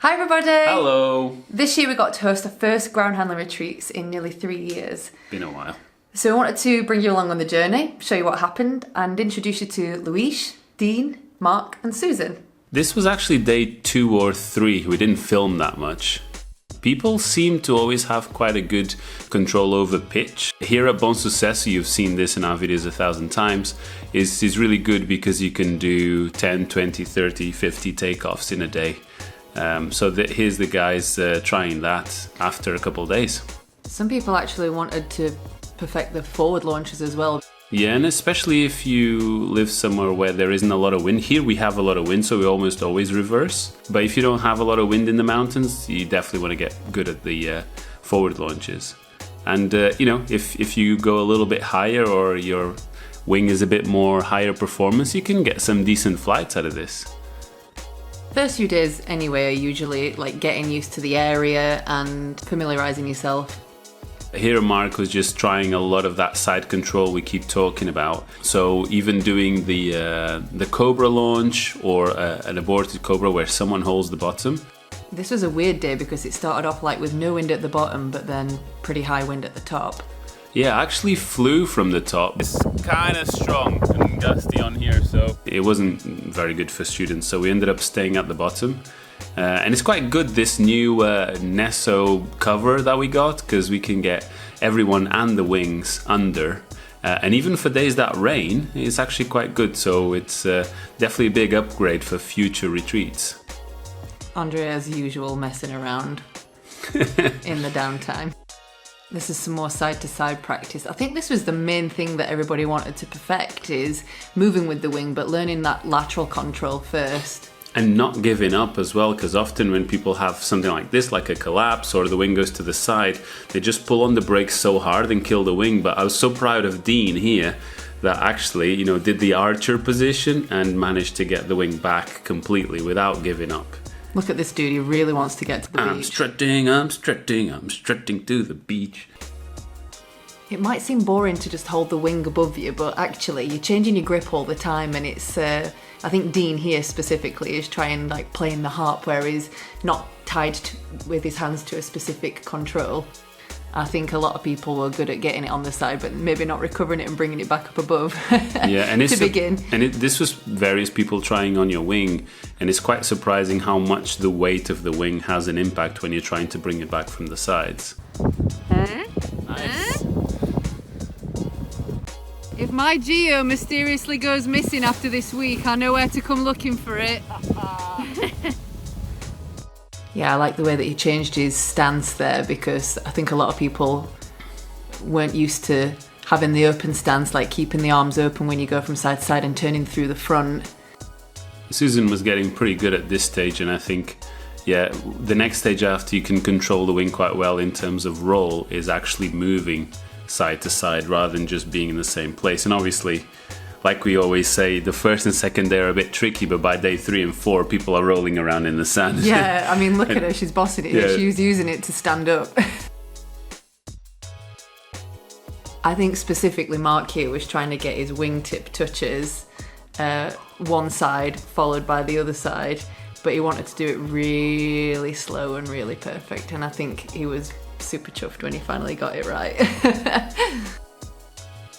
Hi everybody! Hello! This year we got to host our first ground handling retreats in nearly 3 years. Been a while. So we wanted to bring you along on the journey, show you what happened, and introduce you to Louise, Dean, Mark and Susan. This was actually day 2 or 3. We didn't film that much. People seem to always have quite a good control over pitch. Here at Bon Sucesso, you've seen this in our videos 1,000 times, is really good because you can do 10, 20, 30, 50 takeoffs in a day. Here's the guys trying that after a couple of days. Some people actually wanted to perfect the forward launches as well. Yeah, and especially if you live somewhere where there isn't a lot of wind. Here we have a lot of wind, so we almost always reverse. But if you don't have a lot of wind in the mountains, you definitely want to get good at the forward launches. And, if you go a little bit higher or your wing is a bit more higher performance, you can get some decent flights out of this. First few days anyway are usually like getting used to the area and familiarising yourself. Here Mark was just trying a lot of that side control we keep talking about. So even doing the Cobra launch or an aborted Cobra where someone holds the bottom. This was a weird day because it started off like with no wind at the bottom but then pretty high wind at the top. Yeah, I actually flew from the top. It's kind of strong and gusty on here, so it wasn't very good for students. So we ended up staying at the bottom. And it's quite good, this new Nesso cover that we got, because we can get everyone and the wings under. And even for days that rain, it's actually quite good. So it's definitely a big upgrade for future retreats. Andreas, as usual, messing around in the downtime. This is some more side-to-side practice. I think this was the main thing that everybody wanted to perfect, is moving with the wing, but learning that lateral control first. And not giving up as well, because often when people have something like this, like a collapse or the wing goes to the side, they just pull on the brakes so hard and kill the wing. But I was so proud of Dean here that actually, did the archer position and managed to get the wing back completely without giving up. Look at this dude, he really wants to get to the beach. I'm strutting to the beach. It might seem boring to just hold the wing above you, but actually you're changing your grip all the time, and it's, I think Dean here specifically is trying like playing the harp where he's not tied with his hands to a specific control. I think a lot of people were good at getting it on the side, but maybe not recovering it and bringing it back up above. Yeah, and to begin. This was various people trying on your wing, and it's quite surprising how much the weight of the wing has an impact when you're trying to bring it back from the sides. Nice. If my Geo mysteriously goes missing after this week, I know where to come looking for it. Yeah, I like the way that he changed his stance there, because I think a lot of people weren't used to having the open stance, like keeping the arms open when you go from side to side and turning through the front. Susan was getting pretty good at this stage, and I think, yeah, the next stage after you can control the wing quite well in terms of roll is actually moving side to side rather than just being in the same place. And obviously, like we always say, the first and second day are a bit tricky, but by day 3 and 4, people are rolling around in the sand. Yeah, I mean, look at her, she's bossing it. Yeah. She was using it to stand up. I think specifically Mark here was trying to get his wingtip touches one side followed by the other side, but he wanted to do it really slow and really perfect, and I think he was super chuffed when he finally got it right.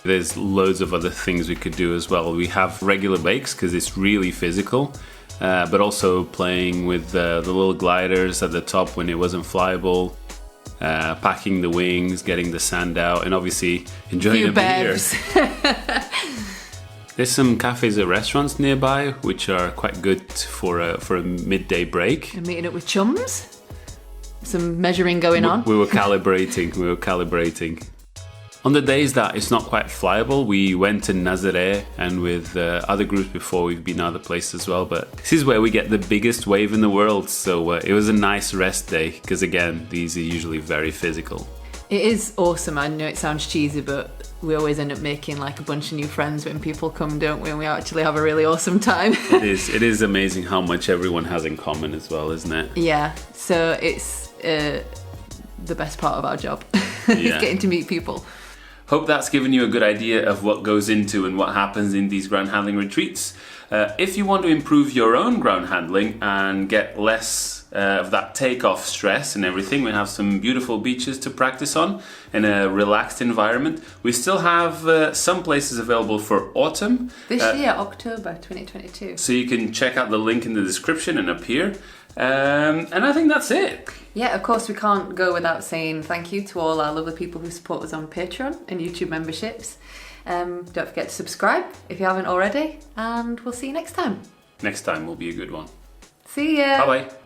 There's loads of other things we could do as well. We have regular bakes because it's really physical, but also playing with the little gliders at the top when it wasn't flyable, packing the wings, getting the sand out, and obviously enjoying a beer. There's some cafes and restaurants nearby which are quite good for a midday break. And meeting up with chums. Some measuring going on. We were calibrating. On the days that it's not quite flyable, we went to Nazaré, and with other groups before, we've been other places as well. But this is where we get the biggest wave in the world, so it was a nice rest day, because again, these are usually very physical. It is awesome. I know it sounds cheesy, but we always end up making like a bunch of new friends when people come, don't we? And we actually have a really awesome time. It is amazing how much everyone has in common as well, isn't it? Yeah, so it's the best part of our job. Yeah. Getting to meet people. Hope that's given you a good idea of what goes into and what happens in these ground handling retreats. If you want to improve your own ground handling and get less of that takeoff stress and everything. We have some beautiful beaches to practice on in a relaxed environment. We still have some places available for autumn. This year, October 2022. So you can check out the link in the description and up here. And I think that's it. Yeah, of course, we can't go without saying thank you to all our lovely people who support us on Patreon and YouTube memberships. Don't forget to subscribe if you haven't already, and we'll see you next time. Next time will be a good one. See ya! Bye-bye.